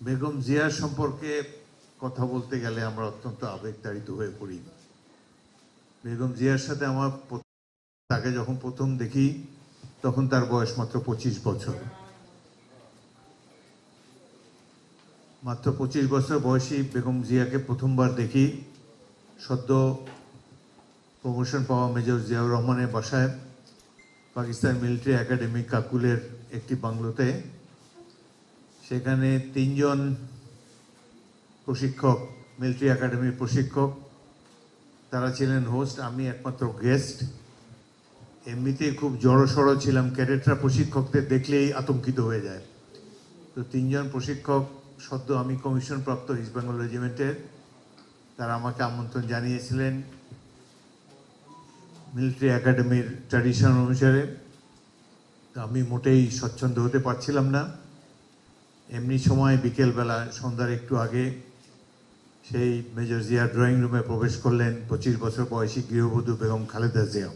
বেগম জিয়ার সম্পর্কে কথা বলতে গেলে আমরা অত্যন্ত আবেগতাড়িত হয়ে পড়ি। বেগম জিয়ার সাথে আমার তাকে যখন প্রথম দেখি তখন তার বয়স মাত্র 25 বছর। মাত্র 25 বছর বয়সী বেগম জিয়াকে প্রথমবার দেখি সদ্য প্রমোশন পাওয়া মেজর জিয়াউর রহমানের বাসায় পাকিস্তান মিলিটারি একাডেমি কাকুলের একটি বাংলোতে। সেখানে 3 জন প্রশিক্ষক, মিলিটারি একাডেমির প্রশিক্ষক, তারা ছিলেন হোস্ট, আমি একমাত্র গেস্ট। এমনিতেই খুব জড়সড় ছিলাম, ক্যাডেটরা প্রশিক্ষকদের দেখলেই আতঙ্কিত হয়ে যায়। তো 3 জন প্রশিক্ষক, সদ্য আমি কমিশনপ্রাপ্ত ইস্ট বেঙ্গল রেজিমেন্টের, তারা আমাকে আমন্ত্রণ জানিয়েছিলেন মিলিটারি একাডেমির ট্র্যাডিশন অনুসারে। আমি মোটেই স্বচ্ছন্দ হতে পারছিলাম না। এমনি সময় বিকেলবেলা সন্ধ্যার একটু আগে সেই মেজর জিয়া ড্রয়িং রুমে প্রবেশ করলেন 25 বছর বয়সী গৃহবধূ বেগম খালেদা জিয়া।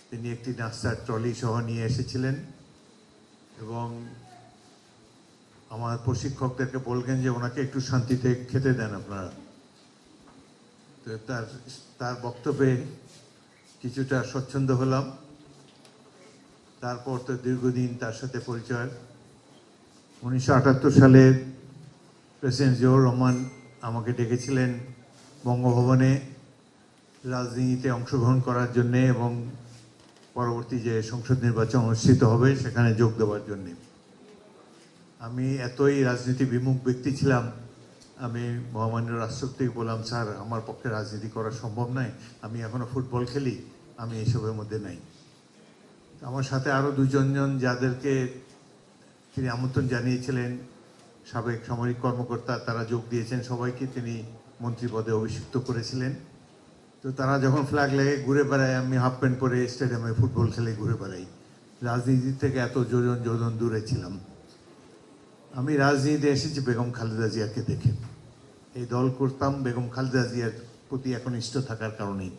তিনি একটি নাস্তার ট্রলি সহ নিয়ে এসেছিলেন এবং আমার প্রশিক্ষকদেরকে বললেন যে ওনাকে একটু শান্তিতে খেতে দেন আপনারা। তো তার বক্তব্যে কিছুটা স্বচ্ছন্দ হলাম। তারপর তো দীর্ঘদিন তার সাথে পরিচয়। 1978 সালে প্রেসিডেন্ট জিয়াউর রহমান আমাকে ডেকেছিলেন বঙ্গভবনে রাজনীতিতে অংশগ্রহণ করার জন্যে এবং পরবর্তী যে সংসদ নির্বাচন অনুষ্ঠিত হবে সেখানে যোগ দেওয়ার জন্যে। আমি এতই রাজনীতি বিমুখ ব্যক্তি ছিলাম, আমি মহামান্য রাষ্ট্রপতিকে বললাম, স্যার আমার পক্ষে রাজনীতি করা সম্ভব নয়, আমি এখনও ফুটবল খেলি, আমি এসবের মধ্যে নাই। আমার সাথে আরও 2 জন যাদেরকে তিনি আমন্ত্রণ জানিয়েছিলেন, সাবেক সামরিক কর্মকর্তা, তারা যোগ দিয়েছেন। সবাইকে তিনি মন্ত্রী পদে অভিষিক্ত করেছিলেন। তো তারা যখন ফ্ল্যাগ লেগে ঘুরে বেড়ায়, আমি হাফ প্যান্ট পরে স্টেডিয়ামে ফুটবল খেলে ঘুরে বেড়াই। রাজনীতি থেকে এত যোজন দূরে ছিলাম। আমি রাজনীতিতে এসেছি বেগম খালেদা জিয়াকে দেখে। এই দল করতাম বেগম খালেদা জিয়ার প্রতি একনিষ্ঠ থাকার কারণেই।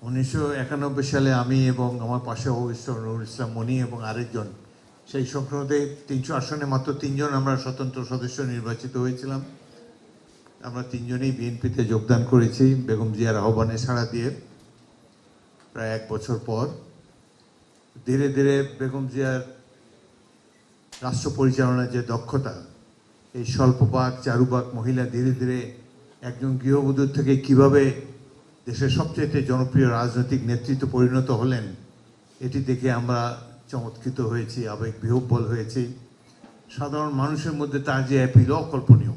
1991 সালে আমি এবং আমার পাশে অবস্থিত নুরুল ইসলাম মনি এবং আরেকজন, সেই সংসদে 300 আসনে মাত্র 3 জন আমরা স্বতন্ত্র সদস্য নির্বাচিত হয়েছিলাম। আমরা 3 জনেই বিএনপিতে যোগদান করেছি বেগম জিয়ার আহ্বানে সাড়া দিয়ে। প্রায় 1 বছর পর ধীরে ধীরে বেগম জিয়ার রাষ্ট্র পরিচালনার যে দক্ষতা, এই স্বল্পপাক চারুপাক মহিলা ধীরে ধীরে একজন গৃহবধূর থেকে কিভাবে দেশের সবচেয়ে জনপ্রিয় রাজনৈতিক নেতৃত্ব পরিণত হলেন, এটি দেখে আমরা চমৎকৃত হয়েছি, আবেগ বিহ্বল হয়েছি। সাধারণ মানুষের মধ্যে তার যে অ্যাপিল অকল্পনীয়।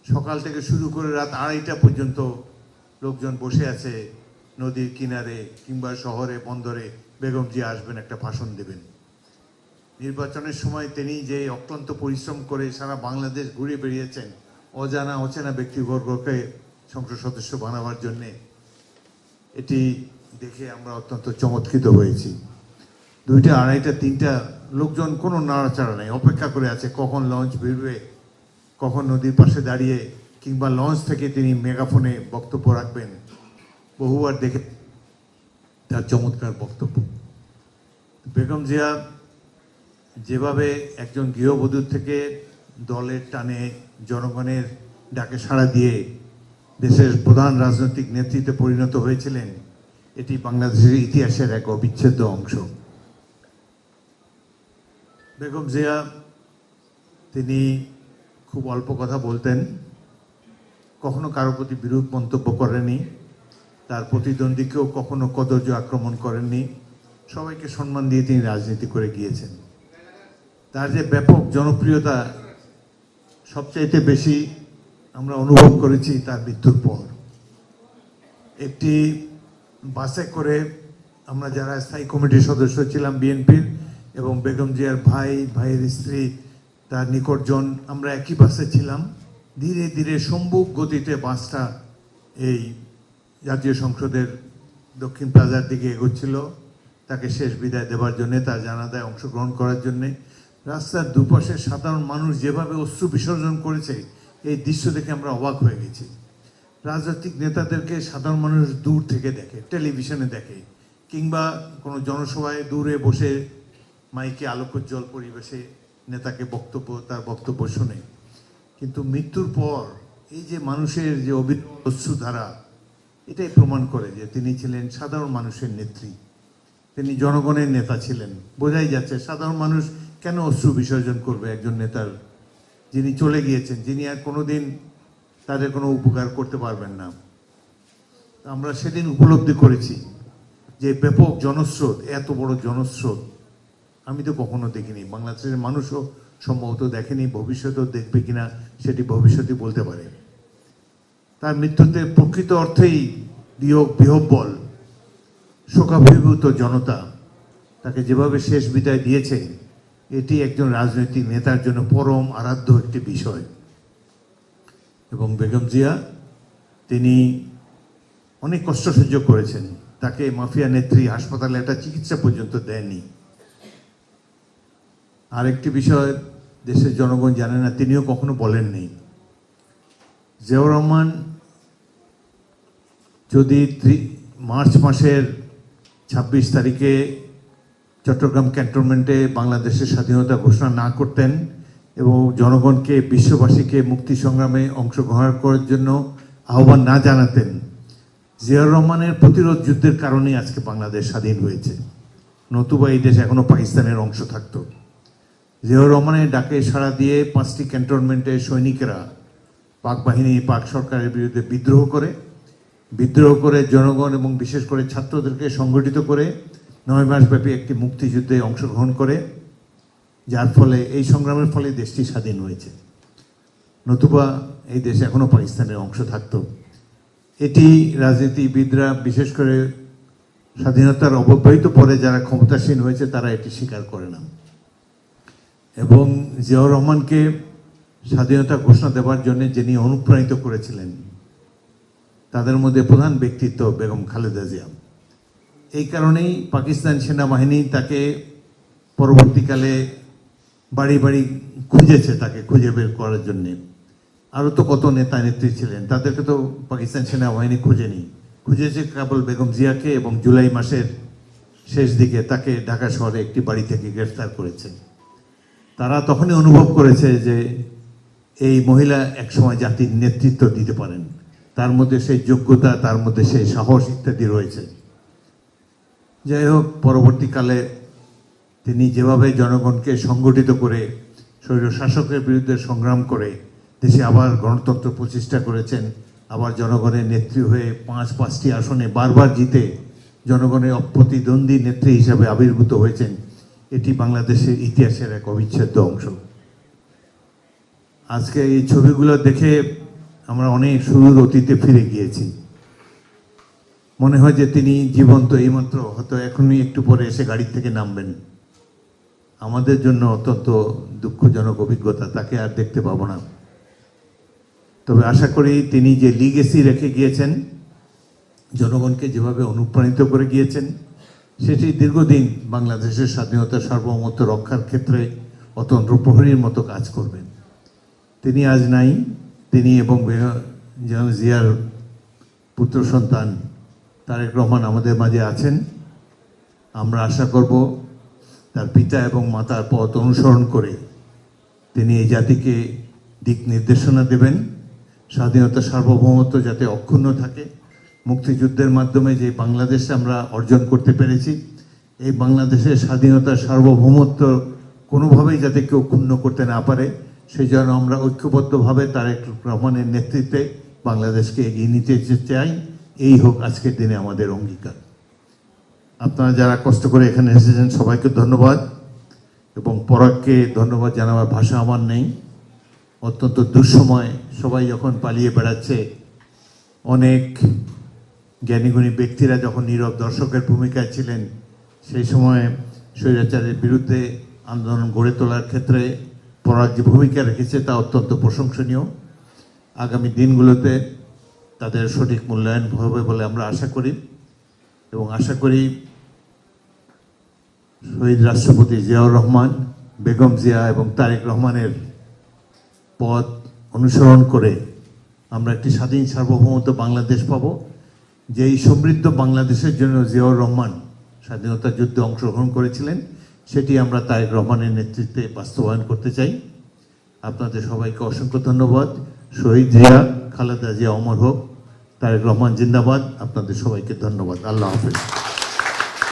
সকাল থেকে শুরু করে রাত 2:30টা পর্যন্ত লোকজন বসে আছে নদীর কিনারে কিংবা শহরে বন্দরে, বেগম জিয়া আসবেন, একটা ভাষণ দেবেন। নির্বাচনের সময় তিনি যে অক্লান্ত পরিশ্রম করে সারা বাংলাদেশ ঘুরে বেরিয়েছেন অজানা অচেনা ব্যক্তিবর্গকে সংসদ সদস্য বানাবার জন্যে, এটি দেখে আমরা অত্যন্ত চমৎকৃত হয়েছি। 2টা, 2:30টা, 3টা লোকজন কোনো নাড়াচাড়া নেই, অপেক্ষা করে আছে কখন লঞ্চ বেরবে, কখন নদীর পাশে দাঁড়িয়ে কিংবা লঞ্চ থেকে তিনি মেগাফোনে বক্তব্য রাখবেন। বহুবার দেখে তার চমৎকার বক্তব্য। বেগম জিয়া যেভাবে একজন গৃহবধূ থেকে দলের টানে জনগণের ডাকে সাড়া দিয়ে দেশের প্রধান রাজনৈতিক নেতৃত্বে পরিণত হয়েছিলেন, এটি বাংলাদেশের ইতিহাসের এক অবিচ্ছেদ্য অংশ। বেগম জিয়া তিনি খুব অল্প কথা বলতেন, কখনো কারো প্রতি বিরূপ মন্তব্য করেননি, তার প্রতিদ্বন্দ্বীকেও কখনো কদর্য আক্রমণ করেননি, সবাইকে সম্মান দিয়ে তিনি রাজনীতি করে গিয়েছেন। তার যে ব্যাপক জনপ্রিয়তা সবচাইতে বেশি আমরা অনুভব করেছি তার মৃত্যুর পর। একটি বাসে করে আমরা যারা স্থায়ী কমিটির সদস্য ছিলাম বিএনপির এবং বেগম জিয়ার ভাইয়ের স্ত্রী, তার নিকটজন, আমরা একই বাসে ছিলাম। ধীরে ধীরে সম্মুখ গতিতে বাসটা এই জাতীয় সংসদের দক্ষিণ প্লাজার দিকে এগোচ্ছিল তাকে শেষ বিদায় দেওয়ার জন্যে, তার জানাজায় অংশগ্রহণ করার জন্যে। রাস্তার দুপাশে সাধারণ মানুষ যেভাবে অশ্রু বিসর্জন করেছে, এই দৃশ্য দেখে আমরা অবাক হয়ে গেছি। রাজনৈতিক নেতাদেরকে সাধারণ মানুষ দূর থেকে দেখে, টেলিভিশনে দেখে, কিংবা কোনো জনসভায় দূরে বসে মাইকে আলোকোজ্জ্বল পরিবেশে নেতাকে তার বক্তব্য শুনে, কিন্তু মৃত্যুর পর এই যে মানুষের যে অশ্রুধারা, এটাই প্রমাণ করে যে তিনি ছিলেন সাধারণ মানুষের নেত্রী, তিনি জনগণের নেতা ছিলেন। বোঝাই যাচ্ছে সাধারণ মানুষ কেন অশ্রু বিসর্জন করবে একজন নেতার, যিনি চলে গিয়েছেন, যিনি আর কোনোদিন তাদের কোনো উপকার করতে পারবেন না। আমরা সেদিন উপলব্ধি করেছি যে ব্যাপক জনস্রোত, এত বড় জনস্রোত আমি তো কখনো দেখিনি, বাংলাদেশের মানুষও সম্ভবত দেখেনি, ভবিষ্যতেও দেখবে কিনা সেটি ভবিষ্যতে বলতে পারে। তার মৃত্যুতে প্রকৃত অর্থেই বিহ্বল শোকাভিভূত জনতা তাকে যেভাবে শেষ বিদায় দিয়েছে, এটি একজন রাজনৈতিক নেতার জন্য পরম আরাধ্য একটি বিষয়। এবং বেগম জিয়া তিনি অনেক কষ্ট সহ্য করেছেন, তাকে মাফিয়া নেত্রী হাসপাতালে একটা চিকিৎসা পর্যন্ত দেননি। আরেকটি বিষয় দেশের জনগণ জানে না, তিনিও কখনো বলেননি, জিয়াউর রহমান যদি মার্চ মাসের 26 তারিখে চট্টগ্রাম ক্যান্টনমেন্টে বাংলাদেশের স্বাধীনতা ঘোষণা না করতেন এবং জনগণকে, বিশ্ববাসীকে মুক্তি সংগ্রামে অংশগ্রহণ করার জন্য আহ্বান না জানাতেন, জিয়াউর রহমানের প্রতিরোধ যুদ্ধের কারণেই আজকে বাংলাদেশ স্বাধীন হয়েছে, নতুবা এই দেশ এখনো পাকিস্তানের অংশ থাকত। জিয়াউর রহমানের ডাকে সাড়া দিয়ে 5টি ক্যান্টনমেন্টের সৈনিকেরা পাক বাহিনী, পাক সরকারের বিরুদ্ধে বিদ্রোহ করে জনগণ এবং বিশেষ করে ছাত্রদেরকে সংগঠিত করে 9 মাসব্যাপী একটি মুক্তিযুদ্ধে অংশগ্রহণ করে, যার ফলে এই সংগ্রামের ফলে দেশটি স্বাধীন হয়েছে, নতুবা এই দেশ এখনো পাকিস্তানের অংশ থাকত। এটি রাজনীতিবিদরা, বিশেষ করে স্বাধীনতার অব্যবহিত পরে যারা ক্ষমতাসীন হয়েছে, তারা এটি স্বীকার করে না। এবং জিয়াউর রহমানকে স্বাধীনতা ঘোষণা দেওয়ার জন্য যিনি অনুপ্রাণিত করেছিলেন, তাদের মধ্যে প্রধান ব্যক্তিত্ব বেগম খালেদা জিয়া। এই কারণেই পাকিস্তান সেনাবাহিনী তাকে পরবর্তীকালে বাড়ি বাড়ি খুঁজেছে, তাকে খুঁজে বের করার জন্যে। আরও তো কত নেতা নেত্রী ছিলেন, তাদেরকে তো পাকিস্তান সেনাবাহিনী খুঁজেছে কেবল বেগম জিয়াকে, এবং জুলাই মাসের শেষ দিকে তাকে ঢাকা শহরে একটি বাড়ি থেকে গ্রেফতার করেছে। তারা তখনই অনুভব করেছে যে এই মহিলা একসময় জাতির নেতৃত্ব দিতে পারেন, তার মধ্যে সেই যোগ্যতা, তার মধ্যে সেই সাহস ইত্যাদি রয়েছে। যাই হোক, পরবর্তীকালে তিনি যেভাবে জনগণকে সংগঠিত করে স্বৈরশাসকের বিরুদ্ধে সংগ্রাম করে দেশে আবার গণতন্ত্র প্রতিষ্ঠা করেছেন, আবার জনগণের নেত্রী হয়ে 5টি আসনে বারবার জিতে জনগণের অপ্রতিদ্বন্দ্বী নেত্রী হিসাবে আবির্ভূত হয়েছেন, এটি বাংলাদেশের ইতিহাসের এক অবিচ্ছেদ্য অংশ। আজকে এই ছবিগুলো দেখে আমরা অনেক সুদূর অতীতে ফিরে গিয়েছি। মনে হয় যে তিনি জীবন্ত, এইমাত্র হয়তো এখনই একটু পরে এসে গাড়ি থেকে নামবেন। আমাদের জন্য অত্যন্ত দুঃখজনক অভিজ্ঞতা, তাকে আর দেখতে পাবো না। তবে আশা করি তিনি যে লিগেসি রেখে গিয়েছেন, জনগণকে যেভাবে অনুপ্রাণিত করে গিয়েছেন, সেটি দীর্ঘদিন বাংলাদেশের স্বাধীনতার সার্বভৌমত্ব রক্ষার ক্ষেত্রে অতন্ত্র প্রহরীর মতো কাজ করবেন। তিনি আজ নাই, তিনি এবং জিয়ার পুত্র সন্তান তারেক রহমান আমাদের মাঝে আছেন। আমরা আশা করব তার পিতা এবং মাতার পথ অনুসরণ করে তিনি এই জাতিকে দিক নির্দেশনা দেবেন, স্বাধীনতার সার্বভৌমত্ব যাতে অক্ষুণ্ণ থাকে। মুক্তিযুদ্ধের মাধ্যমে যে বাংলাদেশ আমরা অর্জন করতে পেরেছি, এই বাংলাদেশের স্বাধীনতার সার্বভৌমত্ব কোনোভাবেই যাতে কেউ ক্ষুণ্ণ করতে না পারে, সেই জন্য আমরা ঐক্যবদ্ধভাবে তারেক রহমানের নেতৃত্বে বাংলাদেশকে এগিয়ে নিতে চাই। এই হোক আজকের দিনে আমাদের অঙ্গীকার। আপনারা যারা কষ্ট করে এখানে এসেছেন সবাইকে ধন্যবাদ, এবং পরাগকে ধন্যবাদ জানাবার ভাষা আমার নেই। অত্যন্ত দুঃসময়, সবাই যখন পালিয়ে বেড়াচ্ছে, অনেক জ্ঞানীগুণী ব্যক্তিরা যখন নীরব দর্শকের ভূমিকায় ছিলেন, সেই সময় স্বৈরাচারের বিরুদ্ধে আন্দোলন গড়ে তোলার ক্ষেত্রে পরাগ যে ভূমিকা রেখেছে তা অত্যন্ত প্রশংসনীয়। আগামী দিনগুলোতে তাদের সঠিক মূল্যায়ন হবে বলে আমরা আশা করি, এবং আশা করি শহীদ রাষ্ট্রপতি জিয়াউর রহমান, বেগম জিয়া এবং তারেক রহমানের পথ অনুসরণ করে আমরা একটি স্বাধীন সার্বভৌমত্ব বাংলাদেশ পাব। যেই সমৃদ্ধ বাংলাদেশের জন্য জিয়াউর রহমান স্বাধীনতা যুদ্ধে অংশগ্রহণ করেছিলেন, সেটি আমরা তারেক রহমানের নেতৃত্বে বাস্তবায়ন করতে চাই। আপনাদের সবাইকে অসংখ্য ধন্যবাদ। শহীদ জিয়া, খালেদা জিয়া অমর হোক, তারেক রহমান জিন্দাবাদ। আপনাদের সবাইকে ধন্যবাদ। আল্লাহ হাফেজ।